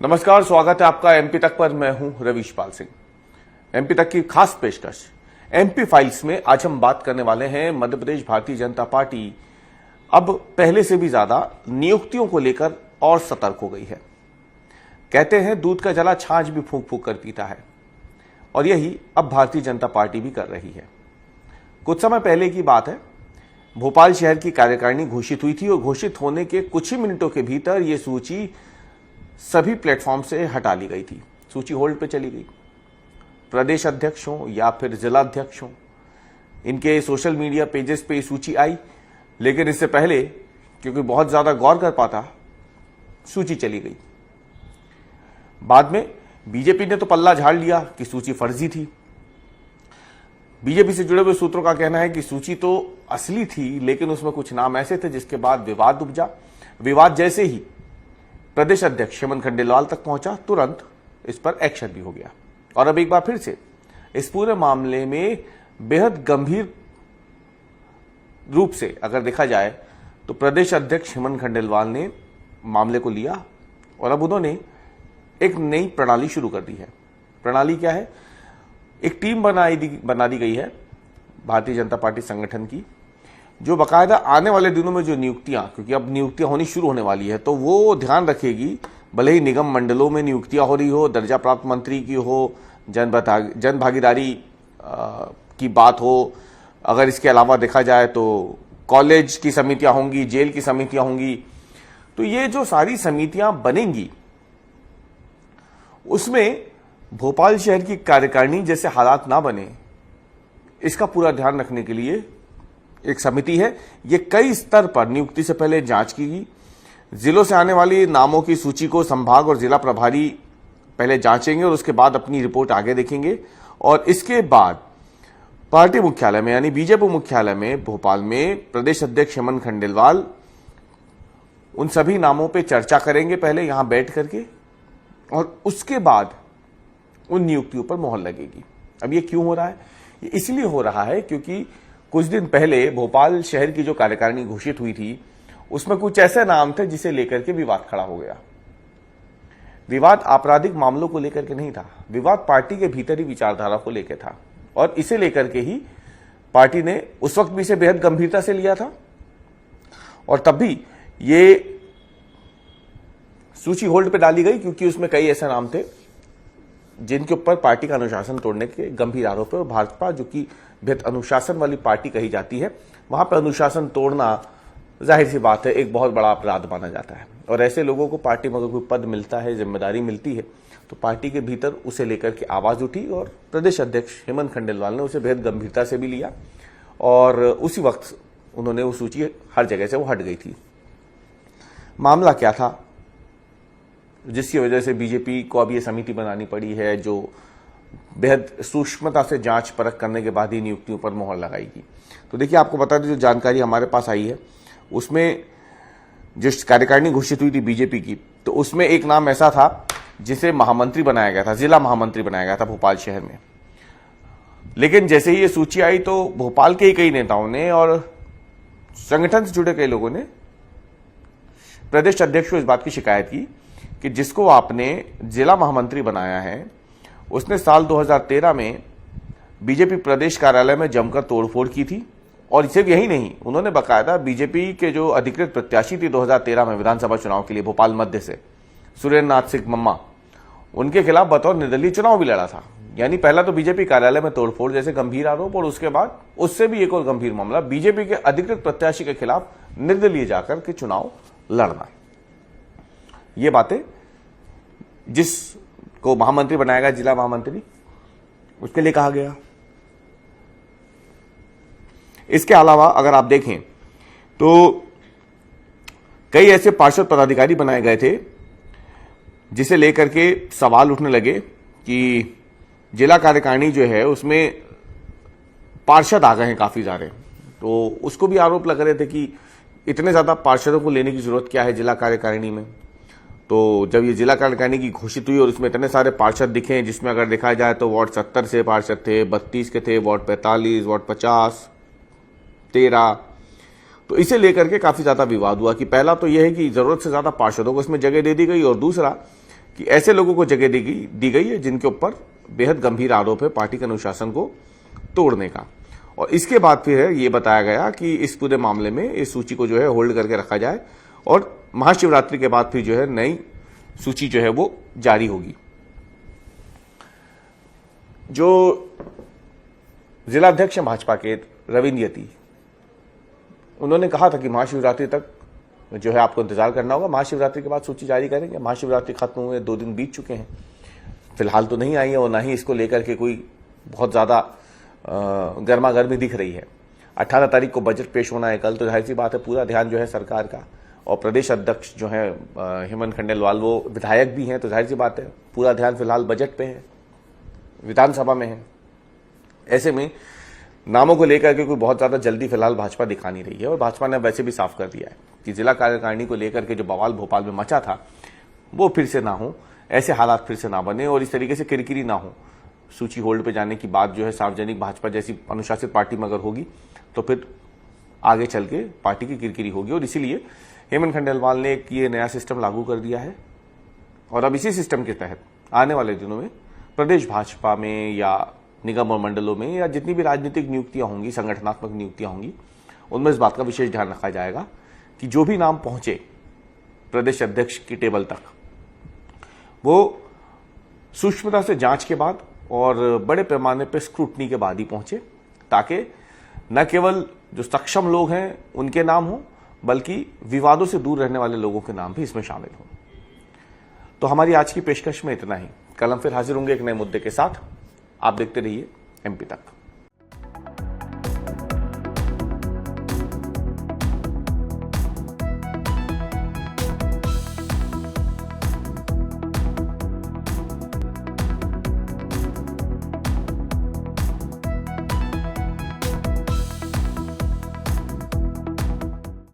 नमस्कार, स्वागत है आपका एमपी तक पर। मैं हूं रवीश पाल सिंह। एमपी तक की खास पेशकश एमपी फाइल्स में आज हम बात करने वाले हैं मध्य प्रदेश भारतीय जनता पार्टी अब पहले से भी ज्यादा नियुक्तियों को लेकर और सतर्क हो गई है। कहते हैं दूध का जला छाछ भी फूंक फूंक कर पीता है, और यही अब भारतीय जनता पार्टी भी कर रही है। कुछ समय पहले की बात है, भोपाल शहर की कार्यकारिणी घोषित हुई थी और घोषित होने के कुछ ही मिनटों के भीतर यह सूची सभी प्लेटफॉर्म से हटा ली गई थी। सूची होल्ड पे चली गई। प्रदेश अध्यक्ष हो या फिर जिला अध्यक्ष हो, इनके सोशल मीडिया पेजेस पे सूची आई, लेकिन इससे पहले क्योंकि बहुत ज्यादा गौर कर पाता, सूची चली गई। बाद में बीजेपी ने तो पल्ला झाड़ लिया कि सूची फर्जी थी। बीजेपी से जुड़े हुए सूत्रों का कहना है कि सूची तो असली थी, लेकिन उसमें कुछ नाम ऐसे थे जिसके बाद विवाद उपजा। विवाद जैसे ही प्रदेश अध्यक्ष हेमंत खंडेलवाल तक पहुंचा, तुरंत इस पर एक्शन भी हो गया। और अब एक बार फिर से इस पूरे मामले में बेहद गंभीर रूप से अगर देखा जाए तो प्रदेश अध्यक्ष हेमंत खंडेलवाल ने मामले को लिया और अब उन्होंने एक नई प्रणाली शुरू कर दी है। प्रणाली क्या है? एक टीम बना दी गई है भारतीय जनता पार्टी संगठन की, जो बाकायदा आने वाले दिनों में जो नियुक्तियां, क्योंकि अब नियुक्तियां होनी शुरू होने वाली है, तो वो ध्यान रखेगी, भले ही निगम मंडलों में नियुक्तियां हो रही हो, दर्जा प्राप्त मंत्री की हो, जन भागीदारी की बात हो, अगर इसके अलावा देखा जाए तो कॉलेज की समितियां होंगी, जेल की समितियां होंगी, तो ये जो सारी समितियां बनेंगी उसमें भोपाल शहर की कार्यकारिणी जैसे हालात ना बने, इसका पूरा ध्यान रखने के लिए एक समिति है। ये कई स्तर पर नियुक्ति से पहले जांच की गई। जिलों से आने वाली नामों की सूची को संभाग और जिला प्रभारी पहले जांचेंगे और उसके बाद अपनी रिपोर्ट आगे देखेंगे, और इसके बाद पार्टी मुख्यालय में यानी बीजेपी मुख्यालय में भोपाल में प्रदेश अध्यक्ष हेमंत खंडेलवाल उन सभी नामों पर चर्चा करेंगे पहले यहां बैठ करके, और उसके बाद उन नियुक्तियों पर मोहर लगेगी। अब ये क्यों हो रहा है? ये इसलिए हो रहा है क्योंकि कुछ दिन पहले भोपाल शहर की जो कार्यकारिणी घोषित हुई थी, उसमें कुछ ऐसे नाम थे जिसे लेकर के विवाद खड़ा हो गया। विवाद आपराधिक मामलों को लेकर के नहीं था, विवाद पार्टी के भीतर ही विचारधारा को लेकर था, और इसे लेकर के ही पार्टी ने उस वक्त भी इसे बेहद गंभीरता से लिया था, और तब भी ये सूची होल्ड पे डाली गई क्योंकि उसमें कई ऐसे नाम थे जिनके ऊपर पार्टी का अनुशासन तोड़ने के गंभीर आरोप है। और भाजपा, जो कि बेहद अनुशासन वाली पार्टी कही जाती है, वहां पर अनुशासन तोड़ना जाहिर सी बात है एक बहुत बड़ा अपराध माना जाता है। और ऐसे लोगों को पार्टी में अगर कोई पद मिलता है, जिम्मेदारी मिलती है, तो पार्टी के भीतर उसे लेकर के आवाज उठी, और प्रदेश अध्यक्ष हेमंत खंडेलवाल ने उसे बेहद गंभीरता से भी लिया, और उसी वक्त उन्होंने वो सूची हर जगह से वो हट गई थी। मामला क्या था जिसकी वजह से बीजेपी को अब ये समिति बनानी पड़ी है, जो बेहद सूक्ष्मता से जांच परख करने के बाद ही नियुक्तियों पर मोहर लगाएगी? तो देखिए, आपको बता दें, जो जानकारी हमारे पास आई है उसमें जिस कार्यकारिणी घोषित हुई थी बीजेपी की, तो उसमें एक नाम ऐसा था जिसे महामंत्री बनाया गया था, जिला महामंत्री बनाया गया था भोपाल शहर में। लेकिन जैसे ही ये सूची आई तो भोपाल के ही कई नेताओं ने और संगठन से जुड़े कई लोगों ने प्रदेश अध्यक्ष को इस बात की शिकायत की कि जिसको आपने जिला महामंत्री बनाया है, उसने साल 2013 में बीजेपी प्रदेश कार्यालय में जमकर तोड़फोड़ की थी। और सिर्फ यही नहीं, उन्होंने बकायदा बीजेपी के जो अधिकृत प्रत्याशी थी 2013 में विधानसभा चुनाव के लिए भोपाल मध्य से, सुरेंद्र नाथ सिंह मम्मा, उनके खिलाफ बतौर निर्दलीय चुनाव भी लड़ा था। यानी पहला तो बीजेपी कार्यालय में तोड़फोड़ जैसे गंभीर आरोप, और उसके बाद उससे भी एक और गंभीर मामला, बीजेपी के अधिकृत प्रत्याशी के खिलाफ निर्दलीय जाकर के चुनाव लड़ना। ये बातें जिसको महामंत्री बनाया गया, जिला महामंत्री, उसके लिए कहा गया। इसके अलावा अगर आप देखें तो कई ऐसे पार्षद पदाधिकारी बनाए गए थे जिसे लेकर के सवाल उठने लगे कि जिला कार्यकारिणी जो है उसमें पार्षद आ गए हैं काफी सारे। तो उसको भी आरोप लग रहे थे कि इतने ज्यादा पार्षदों को लेने की जरूरत क्या है जिला कार्यकारिणी में। तो जब ये जिला कार्यकारिणी की घोषित हुई और इसमें इतने सारे पार्षद दिखे, जिसमें अगर देखा जाए तो वार्ड 70 से पार्षद थे, 32 के थे, वार्ड 45, वार्ड 50, 13, तो इसे लेकर के काफी ज्यादा विवाद हुआ कि पहला तो यह है कि जरूरत से ज्यादा पार्षदों को इसमें जगह दे दी गई, और दूसरा कि ऐसे लोगों को जगह दी गई है जिनके ऊपर बेहद गंभीर आरोप है पार्टी के अनुशासन को तोड़ने का। और इसके बाद फिर है ये बताया गया कि इस पूरे मामले में इस सूची को जो है होल्ड करके रखा जाए और महाशिवरात्रि के बाद फिर जो है नई सूची जो है वो जारी होगी। जो जिलाध्यक्ष भाजपा के रविंद्र यति, उन्होंने कहा था कि महाशिवरात्रि तक जो है आपको इंतजार करना होगा, महाशिवरात्रि के बाद सूची जारी करेंगे। महाशिवरात्रि खत्म हुए 2 दिन बीत चुके हैं, फिलहाल तो नहीं आई है और ना ही इसको लेकर के कोई बहुत ज्यादा गर्मा गर्मी दिख रही है। 18 तारीख को बजट पेश होना है कल, तो जाहिर सी बात है पूरा ध्यान जो है सरकार का, और प्रदेश अध्यक्ष जो है हेमंत खंडेलवाल वो विधायक भी हैं, तो जाहिर सी बात है पूरा ध्यान फिलहाल बजट पे है, विधानसभा में है। ऐसे में नामों को लेकर के कोई बहुत ज्यादा जल्दी फिलहाल भाजपा दिखा नहीं रही है और भाजपा ने वैसे भी साफ कर दिया है कि जिला कार्यकारिणी को लेकर के जो बवाल भोपाल में मचा था वो फिर से ना हो, ऐसे हालात फिर से ना बने और इस तरीके से किरकिरी ना हो। सूची होल्ड पे जाने की बात जो है सार्वजनिक भाजपा जैसी अनुशासित पार्टी में अगर होगी तो फिर आगे चल के पार्टी की किरकिरी होगी। और इसीलिए हेमंत खंडेलवाल ने एक ये नया सिस्टम लागू कर दिया है और अब इसी सिस्टम के तहत आने वाले दिनों में प्रदेश भाजपा में या निगम और मंडलों में या जितनी भी राजनीतिक नियुक्तियां होंगी, संगठनात्मक नियुक्तियां होंगी, उनमें इस बात का विशेष ध्यान रखा जाएगा कि जो भी नाम पहुंचे प्रदेश अध्यक्ष की टेबल तक वो सूक्ष्मता से जांच के बाद और बड़े पैमाने पर स्क्रूटनी के बाद ही पहुंचे, ताकि न केवल जो सक्षम लोग हैं उनके नाम हो बल्कि विवादों से दूर रहने वाले लोगों के नाम भी इसमें शामिल हो। तो हमारी आज की पेशकश में इतना ही। कल हम फिर हाजिर होंगे एक नए मुद्दे के साथ। आप देखते रहिए एमपी तक।